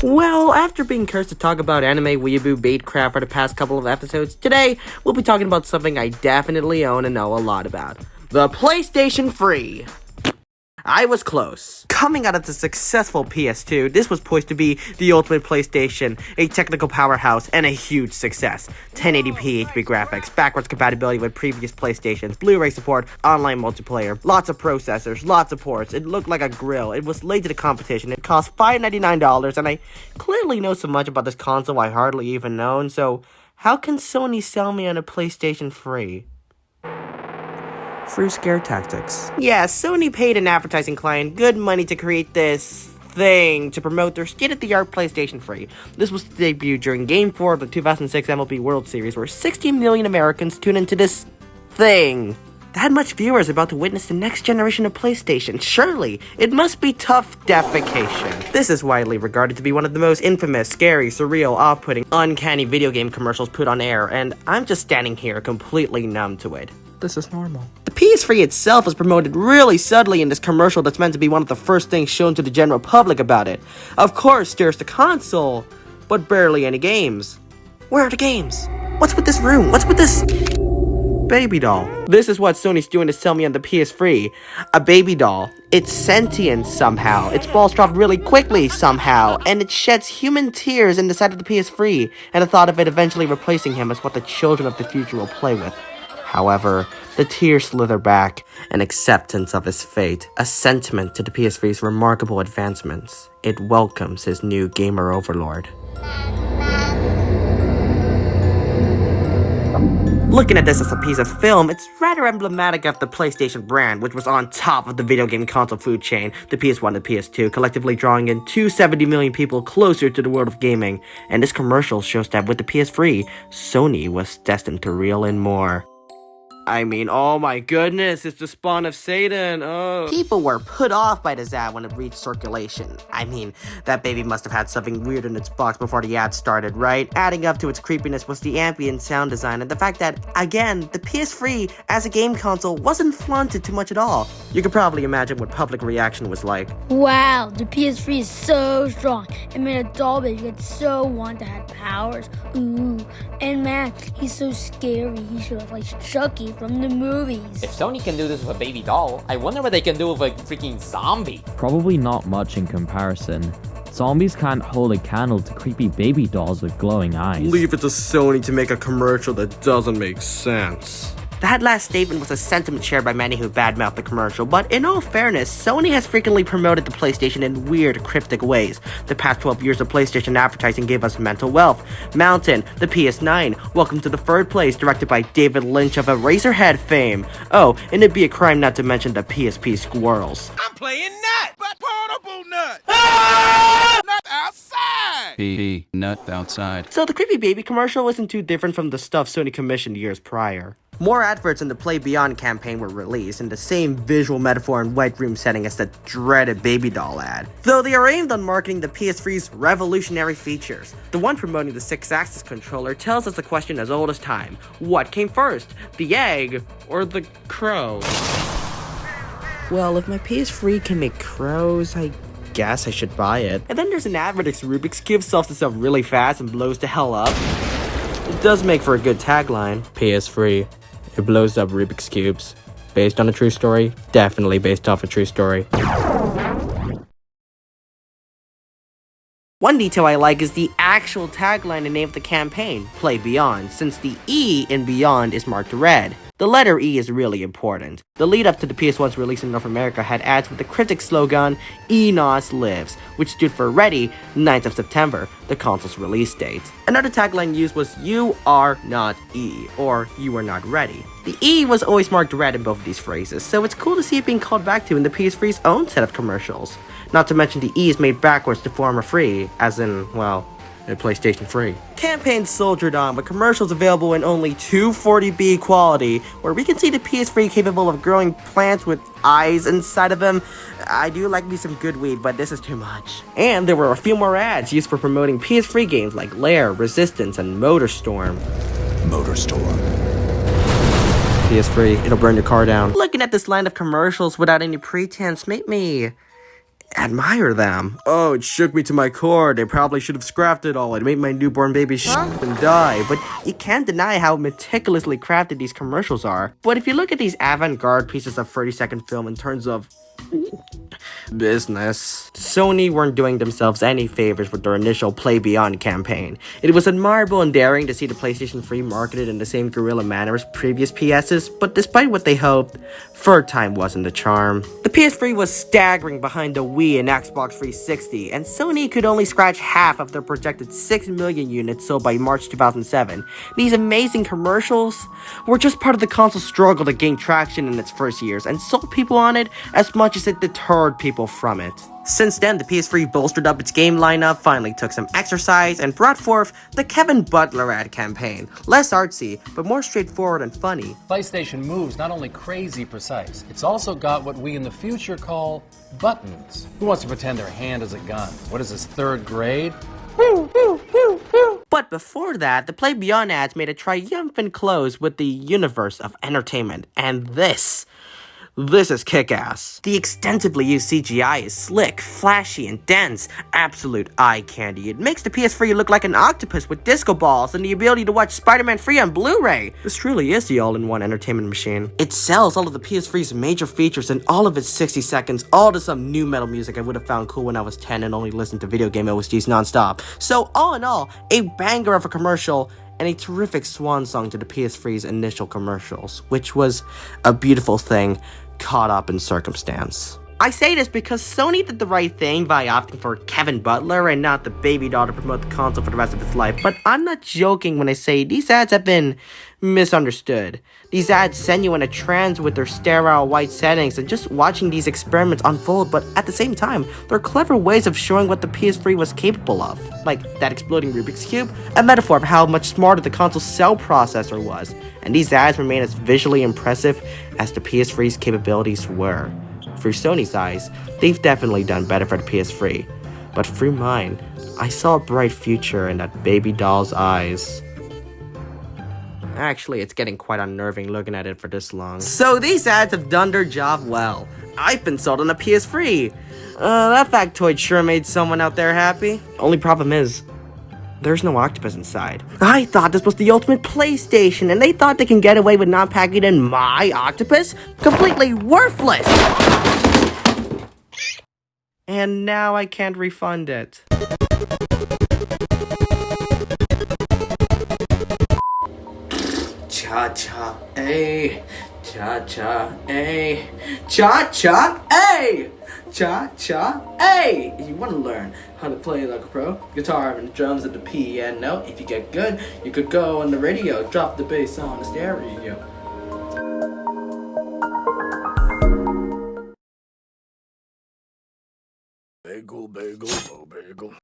Well, after being cursed to talk about anime, weeaboo, bait crap for the past couple of episodes, today we'll be talking about something I definitely own and know a lot about. The PlayStation 3. I was close. Coming out of the successful PS2, this was poised to be the ultimate PlayStation, a technical powerhouse, and a huge success. 1080p HD graphics, backwards compatibility with previous PlayStations, Blu-ray support, online multiplayer, lots of processors, lots of ports. It looked like a grill. It was late to the competition. It cost $599, and I clearly know so much about this console I hardly even known, so how can Sony sell me on a PlayStation 3? Through scare tactics. Yeah, Sony paid an advertising client good money to create this thing to promote their state-of-the-art PlayStation 3. This was debuted during Game 4 of the 2006 MLB World Series, where 60 million Americans tuned into this thing. That much viewers about to witness the next generation of PlayStation. Surely, it must be tough defecation. This is widely regarded to be one of the most infamous, scary, surreal, off-putting, uncanny video game commercials put on air, and I'm just standing here completely numb to it. This is normal. The PS3 itself is promoted really subtly in this commercial that's meant to be one of the first things shown to the general public about it. Of course, there's the console, but barely any games. Where are the games? What's with this room? What's with this baby doll? This is what Sony's doing to sell me on the PS3. A baby doll. It's sentient somehow. Its balls drop really quickly somehow, and it sheds human tears in the side of the PS3, and the thought of it eventually replacing him is what the children of the future will play with. However, the tears slither back, an acceptance of his fate, a sentiment to the PS3's remarkable advancements. It welcomes his new gamer overlord. Looking at this as a piece of film, it's rather emblematic of the PlayStation brand, which was on top of the video game console food chain, the PS1 and PS2, collectively drawing in 270 million people closer to the world of gaming. And this commercial shows that with the PS3, Sony was destined to reel in more. I mean, oh my goodness, it's the spawn of Satan, oh. People were put off by this ad when it reached circulation. I mean, that baby must have had something weird in its box before the ad started, right? Adding up to its creepiness was the ambient sound design and the fact that, again, the PS3 as a game console wasn't flaunted too much at all. You could probably imagine what public reaction was like. Wow, the PS3 is so strong. It made a doll baby get so want to have powers. Ooh, and man, he's so scary. He should have like Chucky from the movies. If Sony can do this with a baby doll, I wonder what they can do with a freaking zombie. Probably not much in comparison. Zombies can't hold a candle to creepy baby dolls with glowing eyes. Leave it to Sony to make a commercial that doesn't make sense. That last statement was a sentiment shared by many who badmouthed the commercial, but in all fairness, Sony has frequently promoted the PlayStation in weird, cryptic ways. The past 12 years of PlayStation advertising gave us Mental Wealth, Mountain, the PS9, Welcome to the Third Place, directed by David Lynch of Eraserhead fame. Oh, and it'd be a crime not to mention the PSP Squirrels. I'm playing nut, but portable nut. Ah! Nut outside. P. Nut outside. So the creepy baby commercial wasn't too different from the stuff Sony commissioned years prior. More adverts in the Play Beyond campaign were released in the same visual metaphor and white room setting as the dreaded baby doll ad, though they are aimed on marketing the PS3's revolutionary features. The one promoting the 6-axis controller tells us a question as old as time. What came first, the egg or the crow? Well, if my PS3 can make crows, I guess I should buy it. And then there's an ad where this Rubik's Cube solves itself really fast and blows the hell up. It does make for a good tagline. PS3. It blows up Rubik's Cubes. Based on a true story? Definitely based off a true story. One detail I like is the actual tagline and name of the campaign, Play Beyond, since the E in Beyond is marked red. The letter E is really important. The lead up to the PS1's release in North America had ads with the cryptic slogan, ENOS Lives, which stood for Ready, 9th of September, the console's release date. Another tagline used was You Are Not E, or You Are Not Ready. The E was always marked red in both of these phrases, so it's cool to see it being called back to in the PS3's own set of commercials. Not to mention the E is made backwards to form a free, as in, well, a PlayStation 3. Campaign soldiered on, with commercials available in only 240p quality, where we can see the PS3 capable of growing plants with eyes inside of them. I do like me some good weed, but this is too much. And there were a few more ads used for promoting PS3 games like Lair, Resistance, and MotorStorm. MotorStorm. PS3, it'll burn your car down. Looking at this line of commercials without any pretense made me admire them. Oh, it shook me to my core. They probably should have scrapped it all. It made my newborn baby and die. But you can't deny how meticulously crafted these commercials are. But if you look at these avant-garde pieces of 30-second film in terms of business, Sony weren't doing themselves any favors with their initial Play Beyond campaign. It was admirable and daring to see the PlayStation 3 marketed in the same guerrilla manner as previous PSs, but despite what they hoped, third time wasn't the charm. The PS3 was staggering behind the Wii and Xbox 360, and Sony could only scratch half of their projected 6 million units sold by March 2007. These amazing commercials were just part of the console's struggle to gain traction in its first years, and sold people on it as much as it deterred people from it. Since then, the PS3 bolstered up its game lineup, finally took some exercise, and brought forth the Kevin Butler ad campaign. Less artsy, but more straightforward and funny. PlayStation Move's not only crazy precise, it's also got what we in the future call buttons. Who wants to pretend their hand is a gun? What is this, 3rd grade? But before that, the Play Beyond ads made a triumphant close with the universe of entertainment, and this is kick-ass. The extensively used CGI is slick, flashy, and dense. Absolute eye candy. It makes the PS3 look like an octopus with disco balls and the ability to watch Spider-Man 3 on Blu-ray. This truly is the all-in-one entertainment machine. It sells all of the PS3's major features and all of its 60 seconds, all to some new metal music I would have found cool when I was 10 and only listened to video game OSTs non-stop. So all in all, a banger of a commercial, and a terrific swan song to the PS3's initial commercials, which was a beautiful thing caught up in circumstance. I say this because Sony did the right thing by opting for Kevin Butler and not the baby doll to promote the console for the rest of its life, but I'm not joking when I say these ads have been misunderstood. These ads send you in a trance with their sterile white settings and just watching these experiments unfold, but at the same time, they're clever ways of showing what the PS3 was capable of. Like that exploding Rubik's Cube, a metaphor of how much smarter the console's cell processor was, and these ads remain as visually impressive as the PS3's capabilities were. Through Sony's eyes, they've definitely done better for the PS3, but through mine, I saw a bright future in that baby doll's eyes. Actually, it's getting quite unnerving looking at it for this long. So these ads have done their job well. I've been sold on a PS3. That factoid sure made someone out there happy. Only problem is, there's no octopus inside. I thought this was the ultimate PlayStation, and they thought they can get away with not packing in my octopus? Completely worthless! And now I can't refund it. Cha-cha, ay, cha-cha, ay, cha-cha, ay, cha-cha, ay. If you want to learn how to play like a pro, guitar and drums at the piano, if you get good, you could go on the radio, drop the bass on the stereo. Bagel, bagel, oh bagel.